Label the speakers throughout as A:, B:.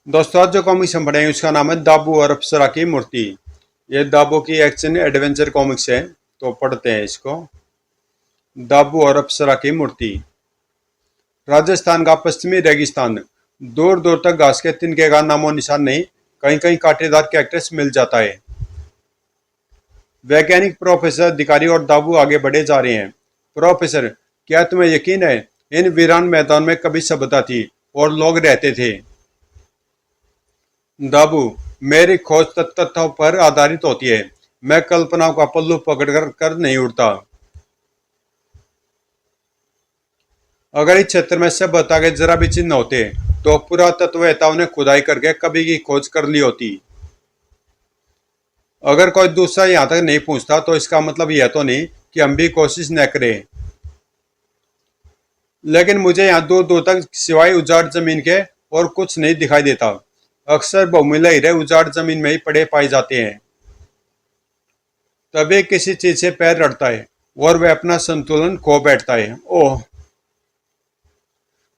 A: दोस्तों, आज जो कॉमिक्स हम पढ़ेंगे उसका नाम है दाबू और अप्सरा की मूर्ति। ये दाबू की एक्शन एडवेंचर कॉमिक्स है, तो पढ़ते हैं इसको। दाबू और अप्सरा की मूर्ति। राजस्थान का पश्चिमी रेगिस्तान, दूर दूर तक घास के तिनके का नामो निशान नहीं, कहीं कहीं कांटेदार कैक्टस मिल जाता है। वैज्ञानिक प्रोफेसर अधिकारी और दाबू आगे बढ़े जा रहे हैं। प्रोफेसर, क्या तुम्हें यकीन है इन वीरान मैदान में कभी सभ्यता थी और लोग रहते थे? दाबू, मेरी खोज तथ्यों पर आधारित होती है। मैं कल्पनाओं का पल्लू पकड़ कर नहीं उड़ता। अगर इस क्षेत्र में सभ्यता के जरा भी चिन्ह होते तो पुरातत्ववेताओं ने खुदाई करके कभी की खोज कर ली होती। अगर कोई दूसरा यहाँ तक नहीं पहुंचता तो इसका मतलब यह तो नहीं कि हम भी कोशिश न करें। लेकिन मुझे यहाँ दूर दूर तक सिवाय उजाड़ जमीन के और कुछ नहीं दिखाई देता। अक्सर बहुमूल्य हीरे उजाड़ जमीन में ही पड़े पाए जाते हैं। तभी किसी चीज से पैर अड़ता है और वह अपना संतुलन खो बैठता है। ओह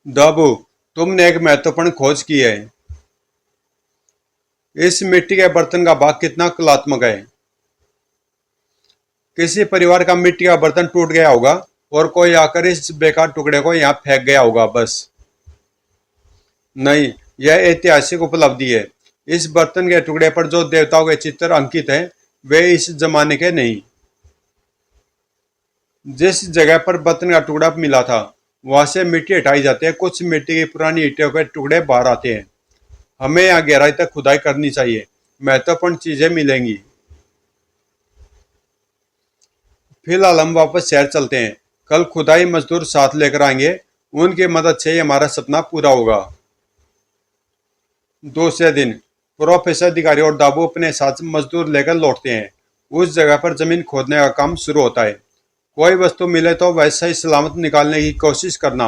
A: दाबू, तुमने एक महत्वपूर्ण खोज की है। इस मिट्टी के बर्तन का भाग कितना कलात्मक है। किसी परिवार का मिट्टी का बर्तन टूट गया होगा और कोई आकर इस बेकार टुकड़े को यहाँ फेंक गया होगा, बस। नहीं, यह ऐतिहासिक उपलब्धि है। इस बर्तन के टुकड़े पर जो देवताओं के चित्र अंकित हैं, वे इस जमाने के नहीं। जिस जगह पर बर्तन का टुकड़ा मिला था वहां से मिट्टी हटाई जाती है। कुछ मिट्टी की पुरानी ईंटों के टुकड़े बाहर आते हैं। हमें यहाँ गहराई तक खुदाई करनी चाहिए, महत्वपूर्ण चीजें मिलेंगी। फिलहाल हम वापस शहर चलते हैं। कल खुदाई मजदूर साथ लेकर आएंगे, उनकी मदद से ही हमारा सपना पूरा होगा। दूसरे दिन प्रोफेसर अधिकारी और दाबू अपने साथ मजदूर लेकर लौटते हैं। उस जगह पर जमीन खोदने का काम शुरू होता है। कोई वस्तु मिले तो वैसा ही सलामत निकालने की कोशिश करना।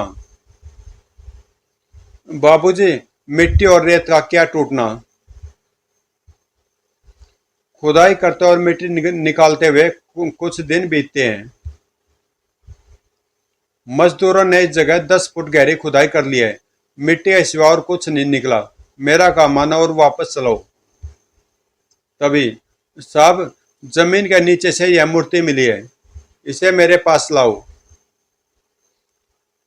A: बाबूजी, मिट्टी और रेत का क्या टूटना। खुदाई करते और मिट्टी निकालते हुए कुछ दिन बीतते हैं। मजदूरों ने इस जगह 10 फुट गहरी खुदाई कर ली है। मिट्टी के सिवा और कुछ नहीं निकला। मेरा काम माना और वापस चलो। तभी, साहब, जमीन के नीचे से यह मूर्ति मिली है, इसे मेरे पास लाओ।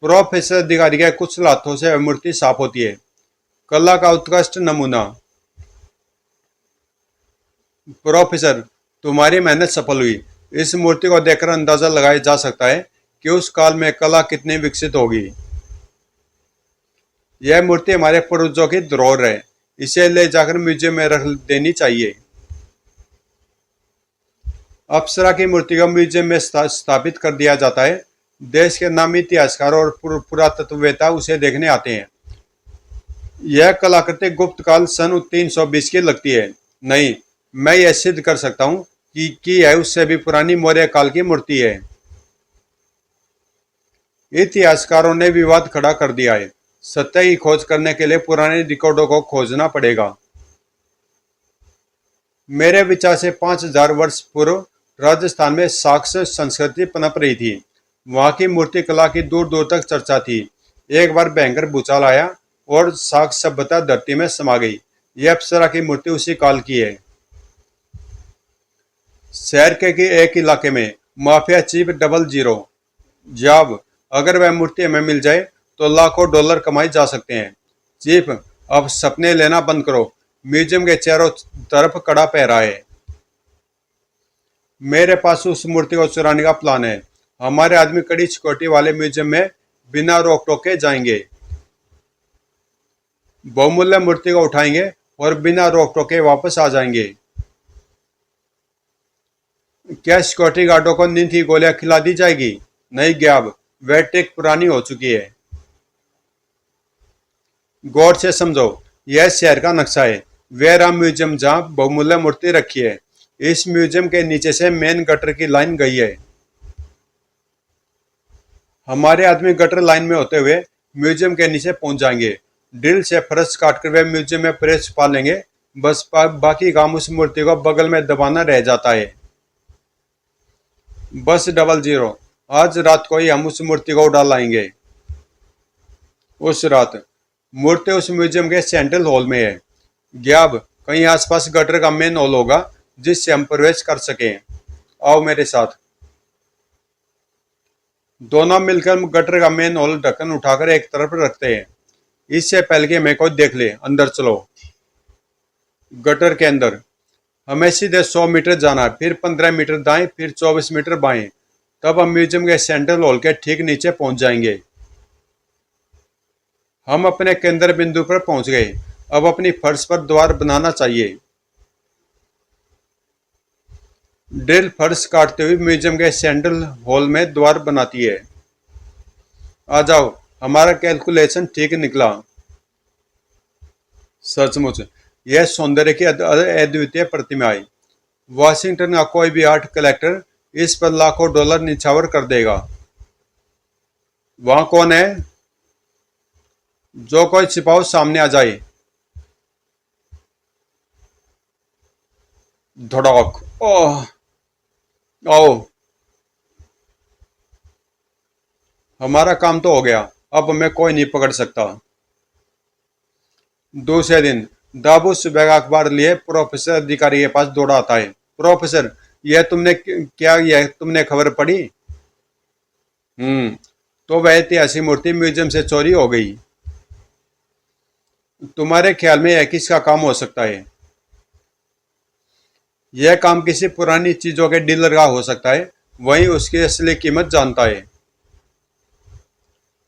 A: प्रोफेसर अधिकारी के कुछ लातों से वह मूर्ति साफ होती है। कला का उत्कृष्ट नमूना। प्रोफेसर, तुम्हारी मेहनत सफल हुई। इस मूर्ति को देखकर अंदाजा लगाया जा सकता है कि उस काल में कला कितनी विकसित होगी। यह मूर्ति हमारे पूर्वजों की धरोहर है। इसे ले जाकर म्यूजियम में रख देनी चाहिए। अप्सरा की मूर्ति को म्यूजियम में स्थापित कर दिया जाता है। देश के नामी इतिहासकार और पुरातत्ववेता उसे देखने आते हैं। यह कलाकृति गुप्त काल सन 320 की लगती है। नहीं, मैं यह सिद्ध कर सकता हूँ कि यह उससे भी पुरानी मौर्य काल की मूर्ति है। इतिहासकारों ने विवाद खड़ा कर दिया है। सत्य की खोज करने के लिए पुराने रिकॉर्डों को खोजना पड़ेगा। मेरे विचार से 5000 वर्ष पूर्व राजस्थान में साक्ष्य संस्कृति पनप रही थी। वहां की मूर्ति कला की दूर दूर तक चर्चा थी। एक बार भयंकर भूचाल आया और साक्ष्य सभ्यता धरती में समा गई। यह अप्सरा की मूर्ति उसी काल की है। शहर के एक इलाके में माफिया चीफ 00 जॉब, अगर वह मूर्ति हमें मिल जाए तो लाखों डॉलर कमाए जा सकते हैं। चीफ, अब सपने लेना बंद करो। म्यूजियम के चारों तरफ कड़ा पहरा है। मेरे पास उस मूर्ति को चुराने का प्लान है। हमारे आदमी कड़ी सिक्योरिटी वाले म्यूजियम में बिना रोक टोके जाएंगे। बहुमूल्य मूर्ति को उठाएंगे और बिना रोक टोके वापस आ जाएंगे। क्या सिक्योरिटी गार्डों को नींद की गोलियां खिला दी जाएगी? नहीं ग्याब, वह ट्रिक पुरानी हो चुकी है। गौर से समझो, यह शहर का नक्शा है। वेरा म्यूजियम जहाँ बहुमूल्य मूर्ति रखी है। इस म्यूजियम के नीचे से मेन गटर की लाइन गई है। हमारे आदमी गटर लाइन में होते हुए म्यूजियम के नीचे पहुंच जाएंगे। ड्रिल से फर्श काटकर वे म्यूजियम में प्रेस पा लेंगे। बस बाकी काम उस मूर्ति को बगल में दबाना रह जाता है। बस 00, आज रात को ही हम उस मूर्ति को उड़ा लाएंगे। उस रात मूर्ति उस म्यूजियम के सेंट्रल हॉल में है। ग्याब, कहीं आसपास गटर का मेन हॉल होगा जिससे हम प्रवेश कर सकें। आओ मेरे साथ। दोनों मिलकर गटर का मेन हॉल ढक्कन उठाकर एक तरफ रखते हैं। इससे पहले कि मैं कोई देख ले, अंदर चलो। गटर के अंदर हमें सीधे 100 मीटर जाना है, फिर 15 मीटर दाएं, फिर 24 मीटर बाएं। तब हम म्यूजियम के सेंट्रल हॉल के ठीक नीचे पहुंच जाएंगे। हम अपने केंद्र बिंदु पर पहुंच गए। अब अपनी फर्श पर द्वार बनाना चाहिए। ड्रिल फर्श काटते हुए म्यूजियम के सेंट्रल हॉल में द्वार बनाती है। आ जाओ, हमारा कैलकुलेशन ठीक निकला। सचमुच यह सौंदर्य की अद्वितीय प्रतिमा है। वाशिंगटन का कोई भी आर्ट कलेक्टर इस पर लाखों डॉलर निछावर कर देगा। वहां कौन है? जो कोई छिपाओ सामने आ जाए। धड़ाक। ओह, आओ। हमारा काम तो हो गया, अब हमें कोई नहीं पकड़ सकता। दूसरे दिन दाबू सुबह का अखबार लिए प्रोफेसर अधिकारी के पास दौड़ा आता है। प्रोफेसर, यह तुमने खबर पढ़ी? तो वह ऐतिहासिक मूर्ति म्यूजियम से चोरी हो गई। तुम्हारे ख्याल में यह किसका काम हो सकता है? यह काम किसी पुरानी चीजों के डीलर का हो सकता है। वही उसकी असली कीमत जानता है।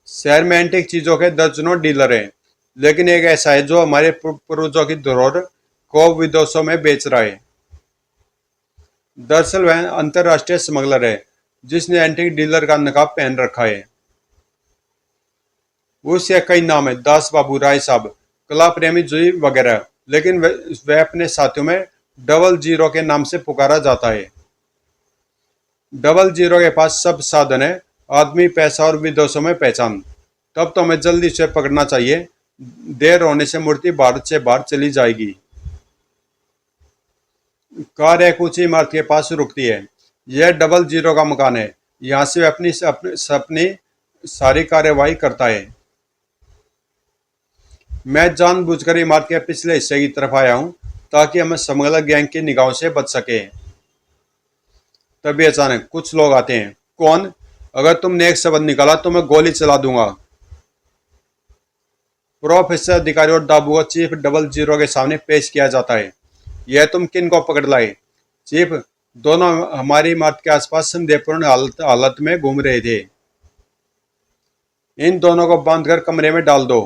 A: शहर में एंटीक चीजों के दर्जनों डीलर हैं, लेकिन एक ऐसा है जो हमारे पूर्वजों की धरोहर को विदेशों में बेच रहा है। दरअसल वह अंतरराष्ट्रीय स्मगलर है जिसने एंटीक डीलर का नकाब पहन रखा है। उसके कई नाम है, दास बाबू, राय साहब, कला प्रेमी जी वगैरह, लेकिन वह अपने साथियों में डबल जीरो के नाम से पुकारा जाता है। डबल जीरो के पास सब साधन है, आदमी, पैसा और विदेशों में पहचान। तब तो हमें जल्दी से पकड़ना चाहिए। देर होने से मूर्ति भारत से बाहर चली जाएगी। कार एक ऊंची इमारत के पास रुकती है। यह डबल जीरो का मकान है। यहाँ से वह अपनी सारी कार्यवाही करता है। मैं जानबूझकर इमारत के पिछले हिस्से की तरफ आया हूँ ताकि हम स्मगलर गैंग की निगाहों से बच सके। तभी अचानक कुछ लोग आते हैं। कौन? अगर तुमने एक शब्द निकाला तो मैं गोली चला दूंगा। प्रोफेसर अधिकारी और दाबू को चीफ डबल जीरो के सामने पेश किया जाता है। यह तुम किन को पकड़ लाए? चीफ, दोनों हमारी इमारत के आसपास संदेहपूर्ण हालत में घूम रहे थे। इन दोनों को बांधकर कमरे में डाल दो।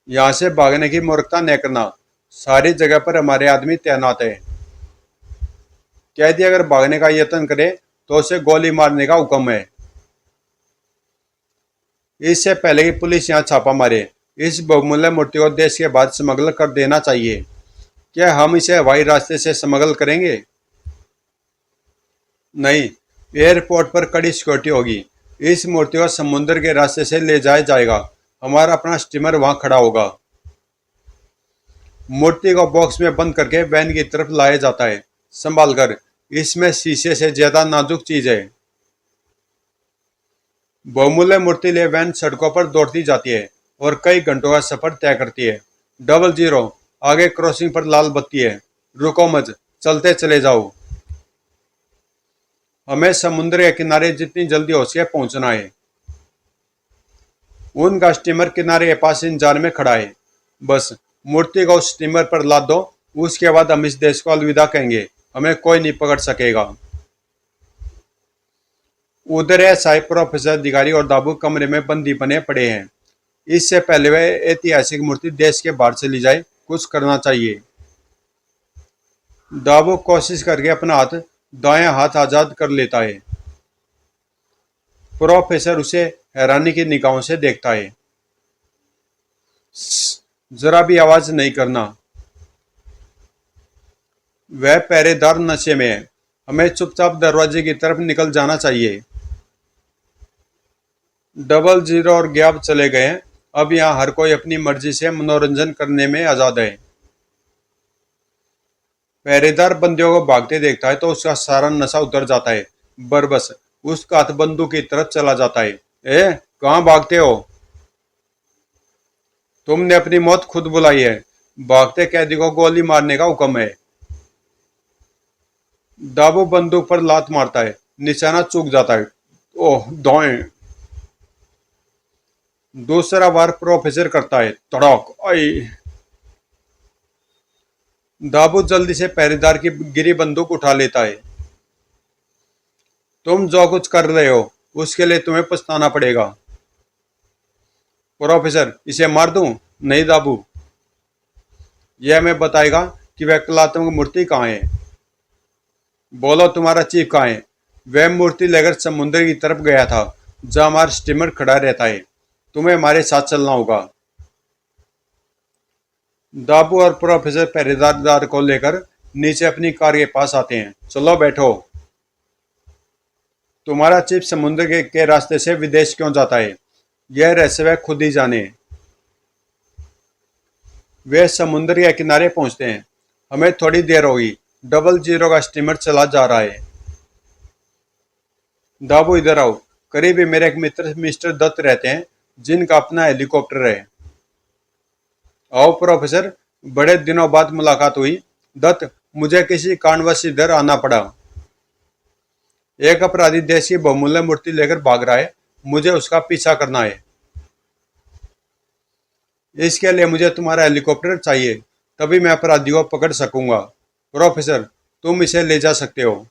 A: यहां से भागने की मूर्खता न करना। सारी जगह पर हमारे आदमी तैनात है। कैदी अगर भागने का यत्न करे तो उसे गोली मारने का हुक्म है। इससे पहले कि पुलिस यहाँ छापा मारे, इस बहुमूल्य मूर्ति को देश के बाहर स्मगल कर देना चाहिए। क्या हम इसे हवाई रास्ते से स्मगल करेंगे? नहीं, एयरपोर्ट पर कड़ी सिक्योरिटी होगी। इस मूर्ति को समुद्र के रास्ते से ले जाया जाएगा। हमारा अपना स्टीमर वहां खड़ा होगा। मूर्ति को बॉक्स में बंद करके वैन की तरफ लाया जाता है। संभाल कर, इसमें शीशे से ज्यादा नाजुक चीज है। बहुमूल्य मूर्ति ले वैन सड़कों पर दौड़ती जाती है और कई घंटों का सफर तय करती है। डबल जीरो, आगे क्रॉसिंग पर लाल बत्ती है। रुको मत, चलते चले जाओ। हमें समुद्र के किनारे जितनी जल्दी हो सके पहुंचना है। उनका स्टीमर किनारे के पास इंतजार में खड़ा है। बस मूर्ति को उस स्टीमर पर लाद दो, उसके बाद हम इस देश को अलविदा कहेंगे। हमें कोई नहीं पकड़ सकेगा। उधर है साहिब, प्रोफेसर अधिकारी और दाबू कमरे में बंदी बने पड़े हैं। इससे पहले वह ऐतिहासिक मूर्ति देश के बाहर चली जाए, कुछ करना चाहिए। दाबू कोशिश करके अपना दायां हाथ आजाद कर लेता है। प्रोफेसर उसे हैरानी की निगाहों से देखता है। जरा भी आवाज नहीं करना। वह पहरेदार नशे में है। हमें चुपचाप दरवाजे की तरफ निकल जाना चाहिए। डबल जीरो और ग्याब चले गए हैं। अब यहाँ हर कोई अपनी मर्जी से मनोरंजन करने में आजाद है। पहरेदार बंदियों को भागते देखता है तो उसका सारा नशा उतर जाता है। बरबस उसका हाथ बंदूक की तरफ चला जाता है। कहाँ भागते हो? तुमने अपनी मौत खुद बुलाई है। भागते कैदी को गोली मारने का हुक्म है। दाबू बंदूक पर लात मारता है। निशाना चूक जाता है। ओह, दाएं। दूसरा वार प्रोफेसर करता है। तड़ाक। आई। दाबू जल्दी से पहरेदार की गिरी बंदूक उठा लेता है। तुम जो कुछ कर रहे हो उसके लिए तुम्हें पछताना पड़ेगा। प्रोफेसर, इसे मार दूं? नहीं दाबू, यह हमें बताएगा कि वह कलात्मक मूर्ति कहाँ है। बोलो, तुम्हारा चीफ कहाँ है? वह मूर्ति लेकर समुद्र की तरफ गया था, जहाँ हमारा स्टीमर खड़ा रहता है। तुम्हें हमारे साथ चलना होगा। दाबू और प्रोफेसर पहरेदार को लेकर नीचे अपनी कार के पास आते हैं। चलो बैठो। तुम्हारा चीफ समुद्र के रास्ते से विदेश क्यों जाता है, यह रहस्य वह खुद ही जाने। वे समुद्र के किनारे पहुंचते हैं। हमें थोड़ी देर होगी, 00 का स्टीमर चला जा रहा है। दाबू, इधर आओ। करीब ही मेरे एक मित्र मिस्टर दत्त रहते हैं, जिनका अपना हेलीकॉप्टर है। आओ प्रोफेसर, बड़े दिनों बाद मुलाकात हुई। दत्त, मुझे किसी कारणवश इधर आना पड़ा। एक अपराधी देश की बहुमूल्य मूर्ति लेकर भाग रहा है। मुझे उसका पीछा करना है। इसके लिए मुझे तुम्हारा हेलीकॉप्टर चाहिए, तभी मैं अपराधी को पकड़ सकूंगा। प्रोफेसर, तुम इसे ले जा सकते हो।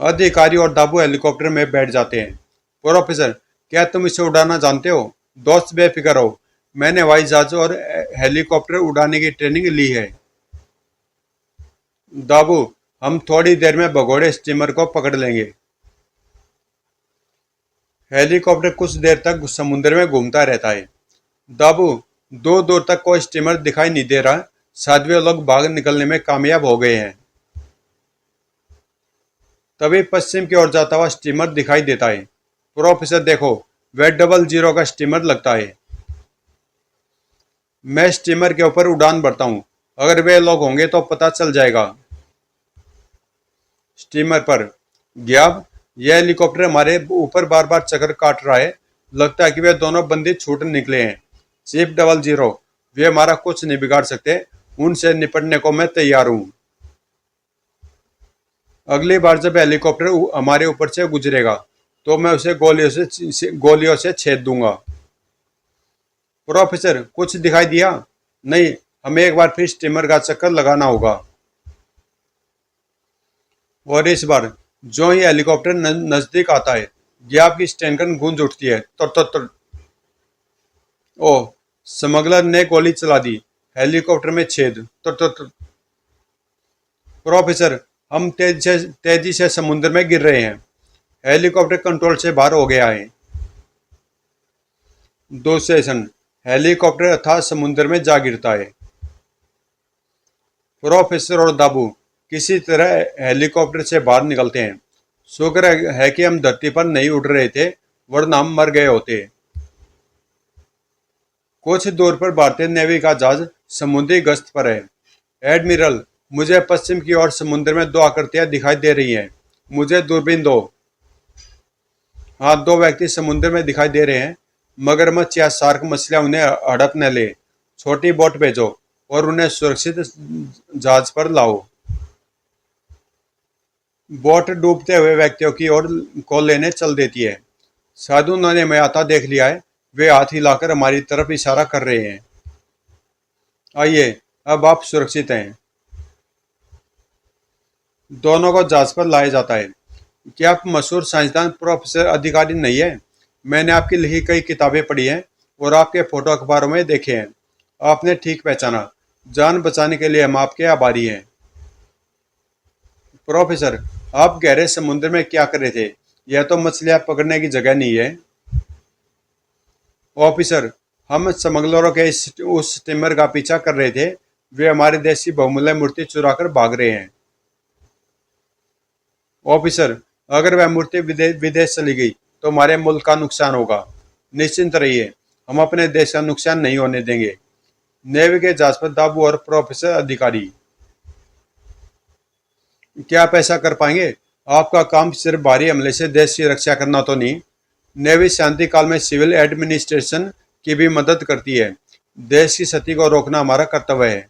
A: अधिकारी और दाबू हेलीकॉप्टर में बैठ जाते हैं। प्रोफेसर, क्या तुम इसे उड़ाना जानते हो? दोस्त, बेफिक्र हो। मैंने हवाई जहाज और हेलीकॉप्टर उड़ाने की ट्रेनिंग ली है। दाबू, हम थोड़ी देर में भगोड़े स्टीमर को पकड़ लेंगे। हेलीकॉप्टर कुछ देर तक समुद्र में घूमता रहता है। दाबू, दूर दूर तक कोई स्टीमर दिखाई नहीं दे रहा। शायद वे लोग भाग निकलने में कामयाब हो गए हैं। तभी पश्चिम की ओर जाता हुआ स्टीमर दिखाई देता है। प्रोफेसर देखो, वह 00 का स्टीमर लगता है। मैं स्टीमर के ऊपर उड़ान भरता हूँ। अगर वे लोग होंगे तो पता चल जाएगा। स्टीमर पर ग्याब, यह हेलीकॉप्टर हमारे ऊपर बार बार चक्कर काट रहा है। लगता है कि वे दोनों बंदी छूट निकले हैं। चीफ 00, वे हमारा कुछ नहीं बिगाड़ सकते। उनसे निपटने को मैं तैयार हूँ। अगली बार जब हेलीकॉप्टर हमारे ऊपर से गुजरेगा तो मैं उसे गोलियों से छेद दूंगा। प्रोफेसर, कुछ दिखाई दिया? नहीं, हमें एक बार फिर स्टीमर का चक्कर लगाना होगा। और इस बार जो ही हेलीकॉप्टर नजदीक आता है, ग्याब की स्टैंकन गूंज उठती है। तर तर तर। ओह, स्मगलर ने गोली चला दी। हेलीकॉप्टर में छेद। तर तर तर। प्रोफेसर, हम तेजी से समुद्र में गिर रहे हैं। हेलीकॉप्टर कंट्रोल से बाहर हो गया है। दो सेशन। हेलीकॉप्टर अथाह समुद्र में जा गिरता है। प्रोफेसर और दाबू किसी तरह हेलीकॉप्टर से बाहर निकलते हैं। शुक्र है कि हम धरती पर नहीं उड़ रहे थे, वरना हम मर गए होते। कुछ दूर पर भारतीय नेवी का जहाज समुद्री गश्त पर है। एडमिरल, मुझे पश्चिम की ओर समुद्र में 2 आकृतियां दिखाई दे रही हैं। मुझे दूरबीन दो। हाँ, 2 व्यक्ति समुद्र में दिखाई दे रहे हैं। मगरमच्छ या शार्क मछलियां उन्हें हड़प न ले। छोटी बोट भेजो और उन्हें सुरक्षित जहाज पर लाओ। बोट डूबते हुए व्यक्तियों की ओर को लेने चल देती है। साधु, उन्होंने मैं आता देख लिया है। वे हाथ हिलाकर हमारी तरफ इशारा कर रहे हैं। आइए, अब आप सुरक्षित हैं। दोनों को जहाज पर लाया जाता है। क्या आप मशहूर साइंसदान प्रोफेसर अधिकारी नहीं है? मैंने आपकी लिखी कई किताबें पढ़ी हैं और आपके फोटो अखबारों में देखे हैं। आपने ठीक पहचाना। जान बचाने के लिए हम आपके आभारी हैं। प्रोफेसर, आप गहरे समुद्र में क्या कर रहे थे? यह तो मछलियां पकड़ने की जगह नहीं है। ऑफिसर, हम स्मगलरों के उस स्टीमर का पीछा कर रहे थे। वे हमारे देश की बहुमूल्य मूर्ति चुरा कर भाग रहे हैं। ऑफिसर, अगर वह मूर्ति विदेश चली गई तो हमारे मुल्क का नुकसान होगा। निश्चिंत रहिए, हम अपने देश का नुकसान नहीं होने देंगे। नेवी के जहाज पर दाबू और प्रोफेसर अधिकारी। क्या आप ऐसा कर पाएंगे? आपका काम सिर्फ बाहरी हमले से देश की रक्षा करना तो नहीं। नेवी शांति काल में सिविल एडमिनिस्ट्रेशन की भी मदद करती है। देश की क्षति को रोकना हमारा कर्तव्य है।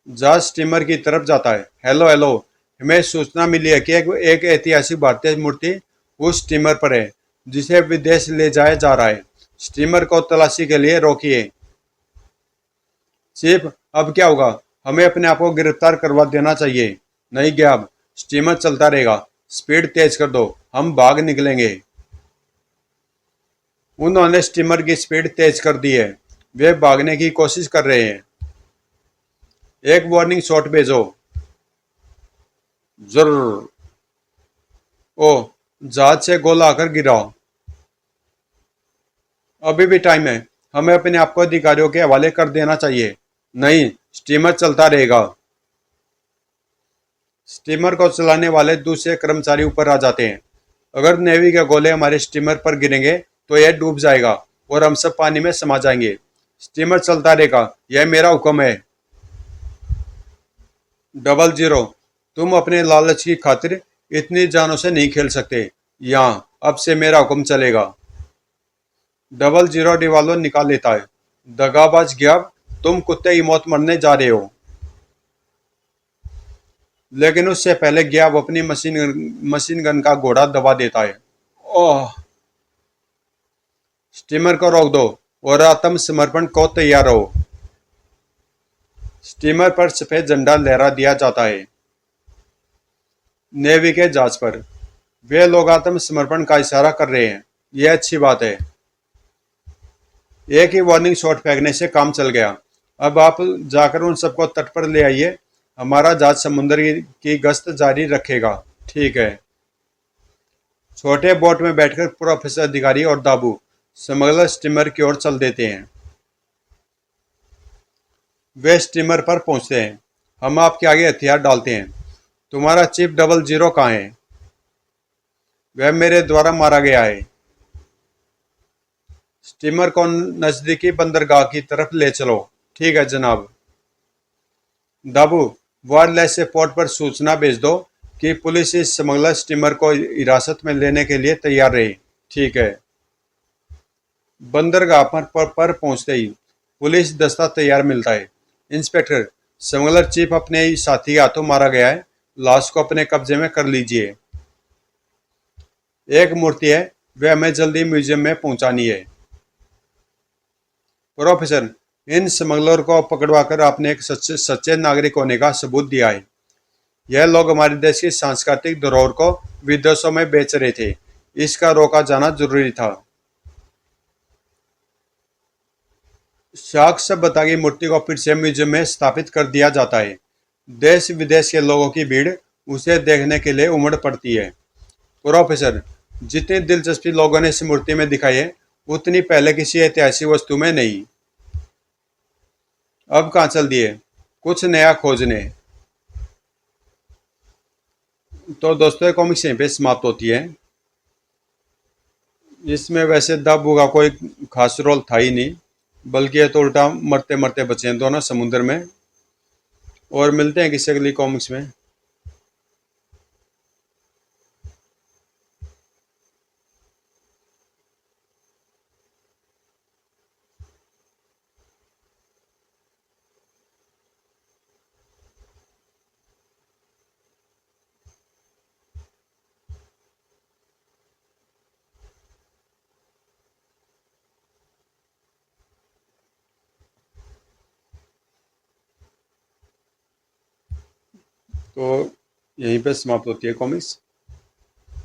A: जहाज स्टीमर की तरफ जाता है। हेलो हेलो, हमें सूचना मिली है कि एक ऐतिहासिक भारतीय मूर्ति उस स्टीमर पर है जिसे विदेश ले जाया जा रहा है। स्टीमर को तलाशी के लिए रोकिए। चीफ, अब क्या होगा? हमें अपने आप को गिरफ्तार करवा देना चाहिए। नहीं गया, अब स्टीमर चलता रहेगा। स्पीड तेज कर दो, हम भाग निकलेंगे। उन्होंने स्टीमर की स्पीड तेज कर दी है। वे भागने की कोशिश कर रहे हैं। एक वार्निंग शॉट भेजो। जरूर। ओ, जहाज से गोला आकर गिराओ। अभी भी टाइम है। हमें अपने आप को अधिकारियों के हवाले कर देना चाहिए। नहीं, स्टीमर चलता रहेगा। स्टीमर को चलाने वाले दूसरे कर्मचारी ऊपर आ जाते हैं। अगर नेवी के गोले हमारे स्टीमर पर गिरेंगे तो यह डूब जाएगा और हम सब पानी में समा जाएंगे। स्टीमर चलता रहेगा, यह मेरा हुक्म है। 00, तुम अपने लालच की खातिर इतनी जानों से नहीं खेल सकते। यहाँ अब से मेरा हुक्म चलेगा। 00 रिवॉल्वर निकाल लेता है। दगाबाज गया, तुम कुत्ते की मौत मरने जा रहे हो। लेकिन उससे पहले ग्याब अपनी मशीन गन का घोड़ा दबा देता है। ओह! स्टीमर को रोक दो और आत्मसमर्पण को तैयार रहो। स्टीमर पर सफेद झंडा लहरा दिया जाता है। नेवी के जहाज पर वे लोग आत्मसमर्पण का इशारा कर रहे हैं। यह अच्छी बात है। एक ही वार्निंग शॉट फेंकने से काम चल गया। अब आप जाकर उन सबको तट पर ले आइए। हमारा जहाज समुद्र की गश्त जारी रखेगा। ठीक है। छोटे बोट में बैठकर प्रोफेसर अधिकारी और दाबू स्मगलर स्टीमर की ओर चल देते हैं। वे स्टीमर पर पहुंचते हैं। हम आपके आगे हथियार डालते हैं। तुम्हारा चीफ 00 कहाँ है? वह मेरे द्वारा मारा गया है। स्टीमर को नजदीकी बंदरगाह की तरफ ले चलो। ठीक है जनाब। दाबू, वायरलेस से पोर्ट पर सूचना भेज दो कि पुलिस इस स्मगलर स्टीमर को हिरासत में लेने के लिए तैयार रहे। ठीक है। बंदरगाह पर पहुंचते ही पुलिस दस्ता तैयार मिलता है। इंस्पेक्टर, स्मगलर चीफ अपने ही साथी हाथों मारा गया है। लाश को अपने कब्जे में कर लीजिए। एक मूर्ति है, वह हमें जल्दी म्यूजियम में पहुंचानी है। प्रोफेसर, इन स्मगलर को पकड़वाकर आपने एक सच्चे सच्चे नागरिक होने का सबूत दिया है। यह लोग हमारे देश की सांस्कृतिक धरोहर को विदेशों में बेच रहे थे। इसका रोका जाना जरूरी था। साक्ष्य सब बता की मूर्ति को फिर से म्यूजियम में स्थापित कर दिया जाता है। देश विदेश के लोगों की भीड़ उसे देखने के लिए उमड़ पड़ती है। प्रोफेसर, जितनी दिलचस्पी लोगों ने इस मूर्ति में दिखाई है उतनी पहले किसी ऐतिहासिक वस्तु में नहीं। अब कहाँ चल दिए? कुछ नया खोजने। तो दोस्तों ये कॉमिक्स यहीं पे समाप्त होती है। इसमें वैसे दाबू का कोई खास रोल था ही नहीं, बल्कि ये तो उल्टा मरते मरते बचे हैं दोनों समुद्र में। और मिलते हैं किसी अगली कॉमिक्स में। तो यहीं पे समाप्त होती है कॉमिक्स।